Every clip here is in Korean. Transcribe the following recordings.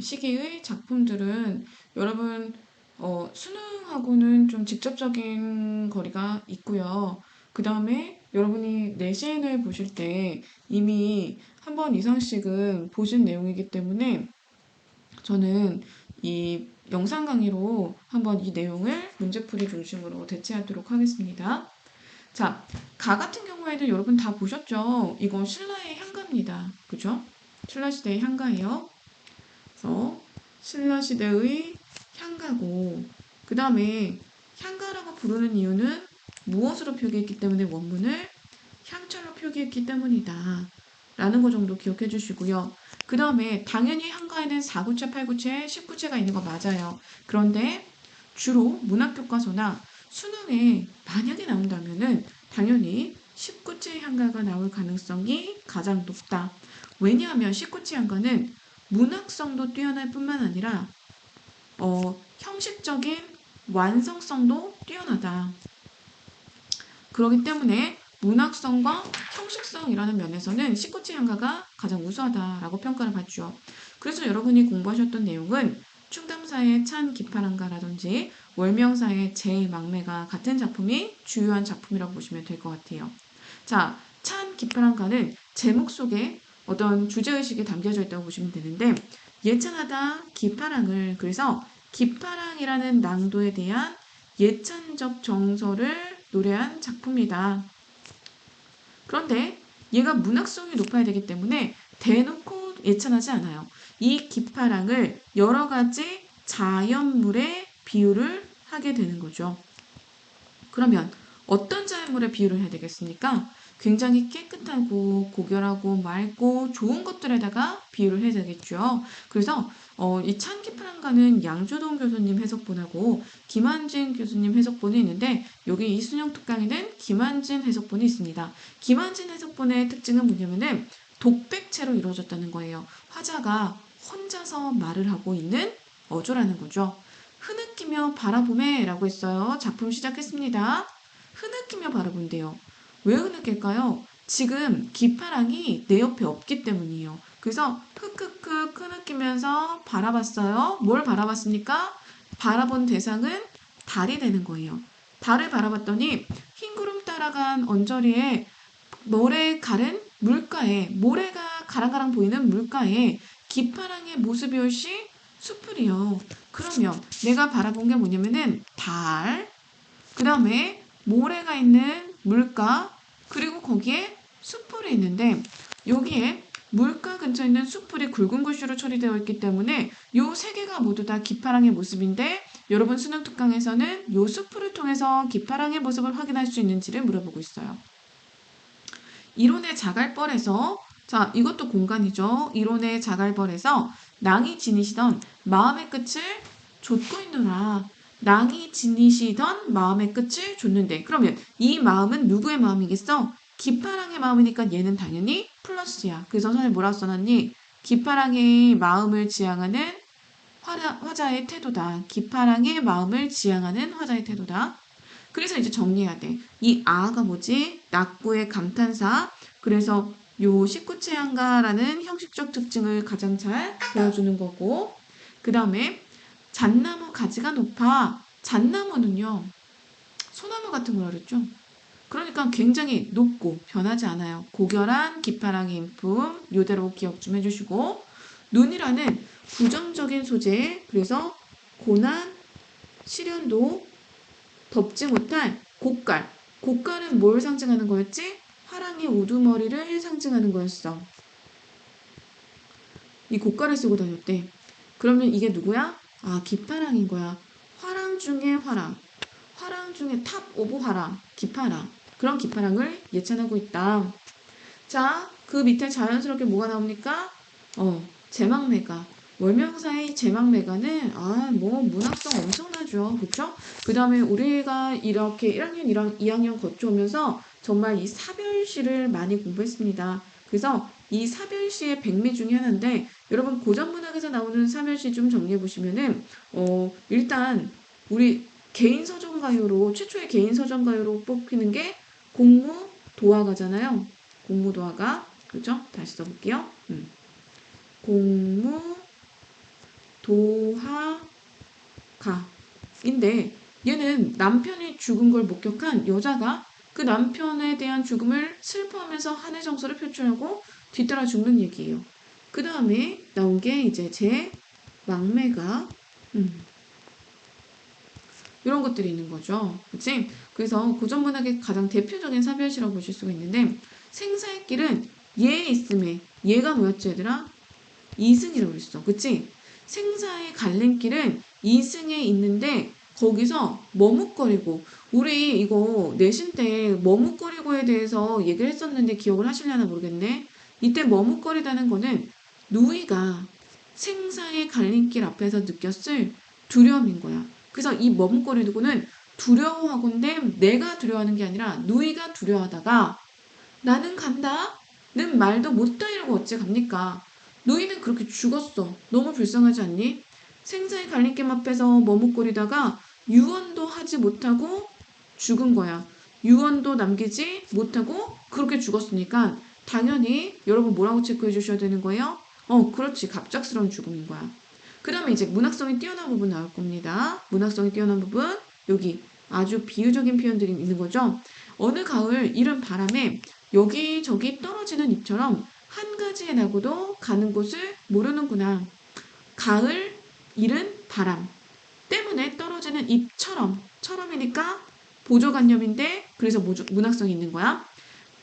시기의 작품들은 여러분 수능하고는 좀 직접적인 거리가 있고요. 그 다음에 여러분이 내신을 보실 때 이미 한 번 이상씩은 보신 내용이기 때문에 저는 이 영상 강의로 한번 이 내용을 문제풀이 중심으로 대체하도록 하겠습니다. 자, 가 같은 경우에는 여러분 다 보셨죠? 이건 신라의 향가입니다. 그죠? 신라시대의 향가예요. 그래서 신라시대의 향가고, 그 다음에 향가라고 부르는 이유는 무엇으로 표기했기 때문에 원문을 향처럼 표기했기 때문이다. 라는 거 정도 기억해 주시고요. 그 다음에 당연히 한가에는 4구체, 8구체, 10구체가 있는 거 맞아요. 그런데 주로 문학교과서나 수능에 만약에 나온다면은 당연히 10구체 향가가 나올 가능성이 가장 높다. 왜냐하면 10구체 향가는 문학성도 뛰어날 뿐만 아니라 형식적인 완성성도 뛰어나다. 그렇기 때문에 문학성과 형식성이라는 면에서는 19체 향가가 가장 우수하다라고 평가를 받죠. 그래서 여러분이 공부하셨던 내용은 충담사의 찬 기파랑가라든지 월명사의 제 막매가 같은 작품이 주요한 작품이라고 보시면 될 것 같아요. 자, 찬 기파랑가는 제목 속에 어떤 주제의식이 담겨져 있다고 보시면 되는데 예찬하다 기파랑을 그래서 기파랑이라는 낭도에 대한 예찬적 정서를 노래한 작품이다. 그런데 얘가 문학성이 높아야 되기 때문에 대놓고 예찬하지 않아요. 이 기파랑을 여러 가지 자연물에 비유를 하게 되는 거죠. 그러면 어떤 자연물에 비유를 해야 되겠습니까? 굉장히 깨끗하고 고결하고 맑고 좋은 것들에다가 비유를 해야 되겠죠. 그래서 이 찬기프랑가는 양조동 교수님 해석본하고 김한진 교수님 해석본이 있는데 여기 이순영 특강에는 김한진 해석본이 있습니다. 김한진 해석본의 특징은 뭐냐면은 독백체로 이루어졌다는 거예요. 화자가 혼자서 말을 하고 있는 어조라는 거죠. 흐느끼며 바라보매 라고 했어요. 작품 시작했습니다. 흐느끼며 바라본대요. 왜 흐느낄까요? 지금 기파랑이 내 옆에 없기 때문이에요. 그래서 흑흑흑 흐느끼면서 바라봤어요. 뭘 바라봤습니까? 바라본 대상은 달이 되는 거예요. 달을 바라봤더니 흰 구름 따라간 언저리에 모래 가른 물가에 모래가 가랑가랑 보이는 물가에 기파랑의 모습이올시 숲풀이요. 그러면 내가 바라본 게 뭐냐면은 달, 그 다음에 모래가 있는 물가, 그리고 거기에 숲풀이 있는데 여기에 물가 근처에 있는 숲풀이 굵은 글씨로 처리되어 있기 때문에 요 세 개가 모두 다 기파랑의 모습인데 여러분 수능 특강에서는 요 숲풀을 통해서 기파랑의 모습을 확인할 수 있는지를 물어보고 있어요. 이론의 자갈벌에서 자 이것도 공간이죠. 이론의 자갈벌에서 낭이 지니시던 마음의 끝을 좇고 있노라. 낭이 지니시던 마음의 끝을 좇는데 그러면 이 마음은 누구의 마음이겠어? 기파랑의 마음이니까 얘는 당연히 플러스야. 그래서 선생님 뭐라 써놨니? 기파랑의 마음을 지향하는 화자의 태도다. 기파랑의 마음을 지향하는 화자의 태도다. 그래서 이제 정리해야 돼. 이 아가 뭐지? 낙구의 감탄사. 그래서 요 식구체향가라는 형식적 특징을 가장 잘 보여주는 거고 그 다음에 잣나무 가지가 높아. 잣나무는요. 소나무 같은 거라 그랬죠. 그러니까 굉장히 높고 변하지 않아요. 고결한 기파랑의 인품 요대로 기억 좀 해주시고 눈이라는 부정적인 소재 그래서 고난, 시련도 덮지 못할 곡갈. 곡갈은 뭘 상징하는 거였지? 화랑의 우두머리를 상징하는 거였어. 이 곡갈을 쓰고 다녔대. 그러면 이게 누구야? 아, 기파랑인 거야. 화랑 중에 화랑. 화랑 중에 탑 오브 화랑. 기파랑. 그런 기파랑을 예찬하고 있다. 자, 그 밑에 자연스럽게 뭐가 나옵니까? 제막매가. 월명사의 제막매가는 뭐 문학성 엄청나죠. 그쵸? 그 다음에 우리가 이렇게 1학년, 2학년 거쳐오면서 정말 이 사별시를 많이 공부했습니다. 그래서 이 사별시의 백미 중에 하나인데 여러분 고전문학에서 나오는 사별시 좀 정리해 보시면은 일단 우리 개인 서정가요로 최초의 개인 서정가요로 뽑히는 게 공무도화가잖아요. 공무도화가 그죠? 다시 써볼게요. 공무도화가 도하가인데 얘는 남편이 죽은 걸 목격한 여자가 그 남편에 대한 죽음을 슬퍼하면서 한의 정서를 표출하고 뒤따라 죽는 얘기예요. 그 다음에 나온 게 이제 제 막매가 이런 것들이 있는 거죠. 그치? 그래서 고전문학의 가장 대표적인 사별시라고 보실 수가 있는데 생사의 길은 얘에 있음에 얘가 뭐였지 얘들아? 이승이라고 그랬어. 그치? 생사의 갈림길은 이승에 있는데 거기서 머뭇거리고 우리 이거 내신 때 머뭇거리고에 대해서 얘기를 했었는데 기억을 하시려나 모르겠네. 이때 머뭇거리다는 거는 누이가 생사의 갈림길 앞에서 느꼈을 두려움인 거야. 그래서 이 머뭇거리고는 두려워하건대 내가 두려워하는 게 아니라 누이가 두려워하다가 나는 간다? 는 말도 못다 이러고 어찌 갑니까? 노인은 그렇게 죽었어. 너무 불쌍하지 않니? 생사의 갈림길 앞에서 머뭇거리다가 유언도 하지 못하고 죽은 거야. 유언도 남기지 못하고 그렇게 죽었으니까 당연히 여러분 뭐라고 체크해 주셔야 되는 거예요? 그렇지. 갑작스러운 죽음인 거야. 그 다음에 이제 문학성이 뛰어난 부분 나올 겁니다. 문학성이 뛰어난 부분 여기 아주 비유적인 표현들이 있는 거죠. 어느 가을 이른 바람에 여기저기 떨어지는 잎처럼 한 가지에 나고도 가는 곳을 모르는구나. 가을, 이른 바람 때문에 떨어지는 잎처럼 처럼이니까 보조관념인데 그래서 문학성이 있는 거야.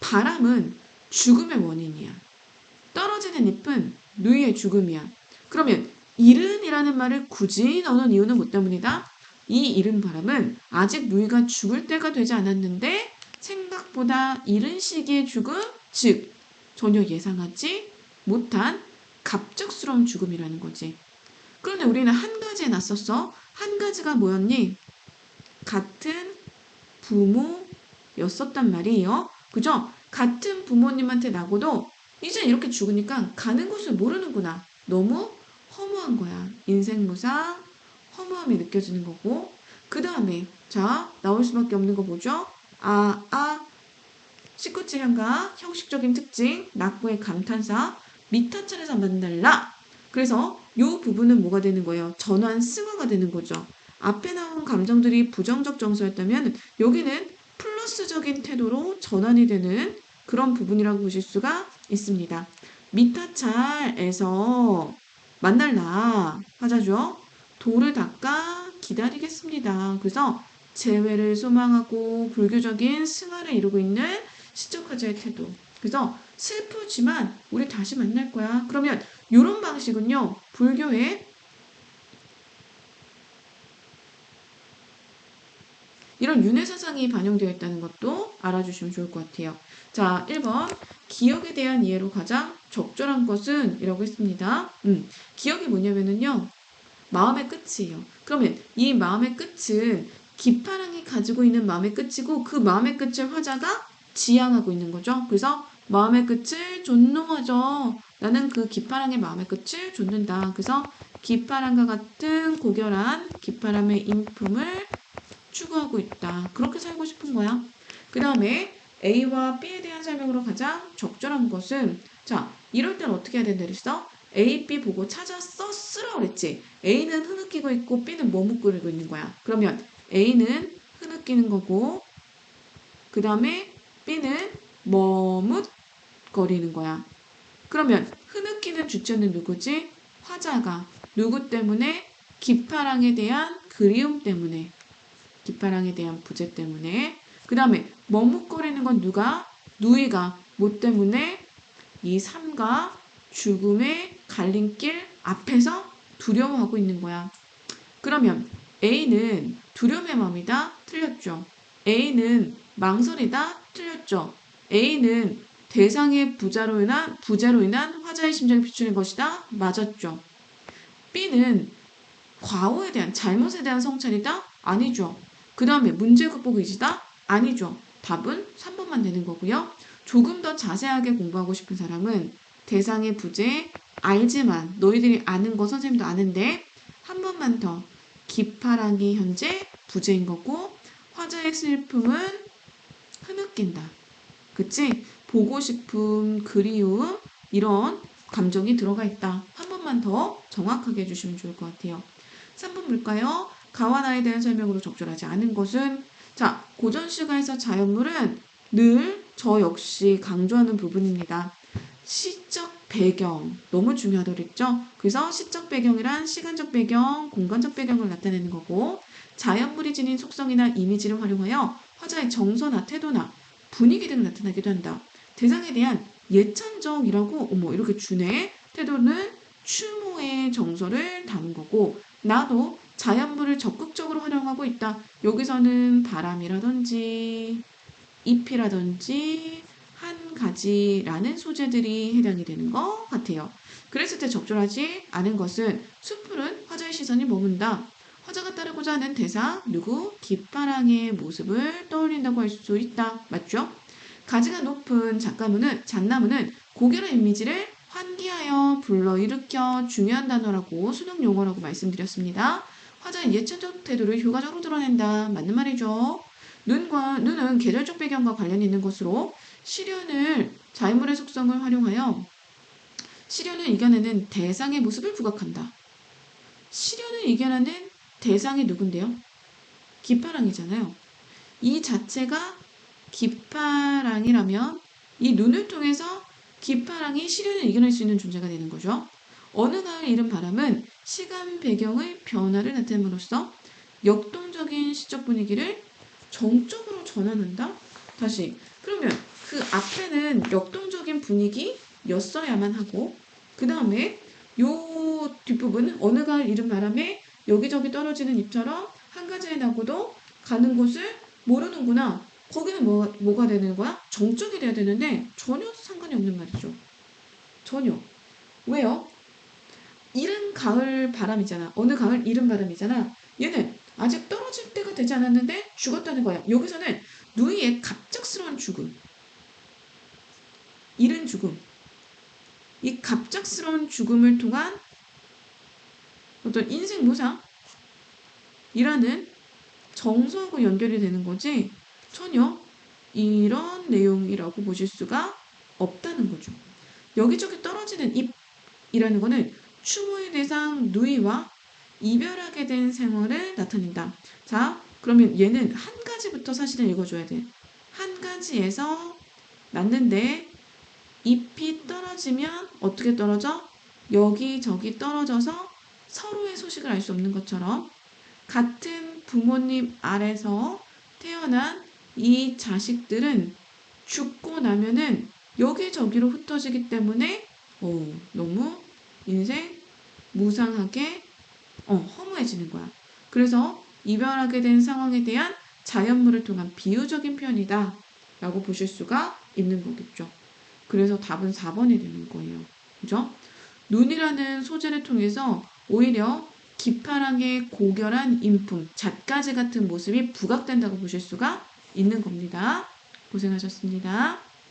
바람은 죽음의 원인이야. 떨어지는 잎은 누이의 죽음이야. 그러면 이른이라는 말을 굳이 넣는 이유는 뭐 때문이다? 이 이른 바람은 아직 누이가 죽을 때가 되지 않았는데 생각보다 이른 시기의 죽음, 즉 전혀 예상하지 못한 갑작스러운 죽음이라는 거지. 그런데 우리는 한 가지에 났었어. 한 가지가 뭐였니? 같은 부모였었단 말이에요. 그죠? 같은 부모님한테 나고도 이제 이렇게 죽으니까 가는 곳을 모르는구나. 너무 허무한 거야. 인생무상 허무함이 느껴지는 거고 그 다음에 자 나올 수밖에 없는 거 뭐죠? 시코치 향가 형식적인 특징 낙고의 감탄사 미타찰에서 만날라. 그래서 이 부분은 뭐가 되는 거예요? 전환 승화가 되는 거죠. 앞에 나온 감정들이 부정적 정서였다면 여기는 플러스적인 태도로 전환이 되는 그런 부분이라고 보실 수가 있습니다. 미타찰에서 만날라 하자죠. 도를 닦아 기다리겠습니다. 그래서 재회를 소망하고 불교적인 승화를 이루고 있는 시적화자의 태도. 그래서 슬프지만 우리 다시 만날 거야. 그러면 이런 방식은요. 불교의 이런 윤회 사상이 반영되어 있다는 것도 알아주시면 좋을 것 같아요. 자, 1번 기억에 대한 이해로 가장 적절한 것은 이라고 했습니다. 기억이 뭐냐면은요. 마음의 끝이에요. 그러면 이 마음의 끝은 기파랑이 가지고 있는 마음의 끝이고 그 마음의 끝을 화자가 지향하고 있는 거죠. 그래서 마음의 끝을 존중하죠. 나는 그 기파랑의 마음의 끝을 좇는다. 그래서 기파랑과 같은 고결한 기파람의 인품을 추구하고 있다. 그렇게 살고 싶은 거야. 그 다음에 A와 B에 대한 설명으로 가장 적절한 것은 자, 이럴 땐 어떻게 해야 된다 그랬어? A, B 보고 찾아서 쓰라고 그랬지. A는 흐느끼고 있고 B는 머뭇거리고 있는 거야. 그러면 A는 흐느끼는 거고 그 다음에 B는 머뭇거리는 거야. 그러면 흐느끼는 주체는 누구지? 화자가. 누구 때문에? 기파랑에 대한 그리움 때문에. 기파랑에 대한 부재 때문에. 그 다음에 머뭇거리는 건 누가? 누이가. 뭐 때문에? 이 삶과 죽음의 갈림길 앞에서 두려워하고 있는 거야. 그러면 A는 두려움의 마음이다? 틀렸죠. A는 망설이다? 틀렸죠. A는 대상의 부재로 인한 화자의 심정이 비추는 것이다? 맞았죠. B는 과오에 대한 잘못에 대한 성찰이다? 아니죠. 그 다음에 문제 극복 의지다? 아니죠. 답은 3번만 되는 거고요. 조금 더 자세하게 공부하고 싶은 사람은 대상의 부재 알지만 너희들이 아는 거 선생님도 아는데 한 번만 더 기파랑이 현재 부재인 거고 화자의 슬픔은 흐느낀다. 그치? 보고 싶음, 그리움 이런 감정이 들어가 있다. 한 번만 번만 더 정확하게 해주시면 좋을 것 같아요. 3번 볼까요? 가와 나에 대한 설명으로 적절하지 않은 것은 자, 고전 시가에서 자연물은 늘 저 역시 강조하는 부분입니다. 시적 배경 너무 중요하다고 그랬죠? 그래서 시적 배경이란 시간적 배경, 공간적 배경을 나타내는 거고 자연물이 지닌 속성이나 이미지를 활용하여 화자의 정서나 태도나 분위기 등을 나타나기도 한다. 대상에 대한 예찬적이라고 이렇게 주네. 태도는 추모의 정서를 담은 거고 나도 자연물을 적극적으로 활용하고 있다. 여기서는 바람이라든지 잎이라든지 한 가지라는 소재들이 해당이 되는 것 같아요. 그랬을 때 적절하지 않은 것은 숲풀은 화자의 시선이 머문다. 화자가 따르고자 하는 대상, 누구, 깃파랑의 모습을 떠올린다고 할 수 있다. 맞죠? 가지가 높은 잣나무는 고결한 이미지를 환기하여 불러일으켜 중요한 단어라고 수능 용어라고 말씀드렸습니다. 화자의 예체적 태도를 효과적으로 드러낸다. 맞는 말이죠. 눈은 계절적 배경과 관련이 있는 것으로 자연물의 속성을 활용하여 시련을 이겨내는 대상의 모습을 부각한다. 시련을 이겨내는 대상이 누군데요? 깃파랑이잖아요. 이 자체가 깃파랑이라면 이 눈을 통해서 깃파랑이 시련을 이겨낼 수 있는 존재가 되는 거죠. 어느 가을 이른 바람은 시간 배경의 변화를 나타냄으로써 역동적인 시적 분위기를 정적으로 전환한다? 다시 그러면 그 앞에는 역동적인 분위기였어야만 하고 그 다음에 요 뒷부분은 어느 가을 이른 바람에 여기저기 떨어지는 잎처럼 한 가지에 나고도 가는 곳을 모르는구나. 거기는 뭐가 되는 거야? 정적이 돼야 되는데 전혀 상관이 없는 말이죠. 전혀. 왜요? 이른 가을 바람이잖아. 어느 가을 이른 바람이잖아. 얘는 아직 떨어질 때가 되지 않았는데 죽었다는 거야. 여기서는 누이의 갑작스러운 죽음. 이른 죽음. 이 갑작스러운 죽음을 통한 어떤 인생 무상이라는 정서하고 연결이 되는 거지 전혀 이런 내용이라고 보실 수가 없다는 거죠. 여기저기 떨어지는 잎이라는 거는 추모의 대상 누이와 이별하게 된 생활을 나타낸다. 자, 그러면 얘는 한 가지부터 사실은 읽어줘야 돼. 한 가지에서 났는데 잎이 떨어지면 어떻게 떨어져? 여기저기 떨어져서 서로의 소식을 알 수 없는 것처럼 같은 부모님 아래서 태어난 이 자식들은 죽고 나면은 여기저기로 흩어지기 때문에 너무 인생 무상하게 허무해지는 거야. 그래서 이별하게 된 상황에 대한 자연물을 통한 비유적인 표현이다 라고 보실 수가 있는 거겠죠. 그래서 답은 4번이 되는 거예요. 그죠? 눈이라는 소재를 통해서 오히려 깃파랑의 고결한 인품, 잣가지 같은 모습이 부각된다고 보실 수가 있는 겁니다. 고생하셨습니다.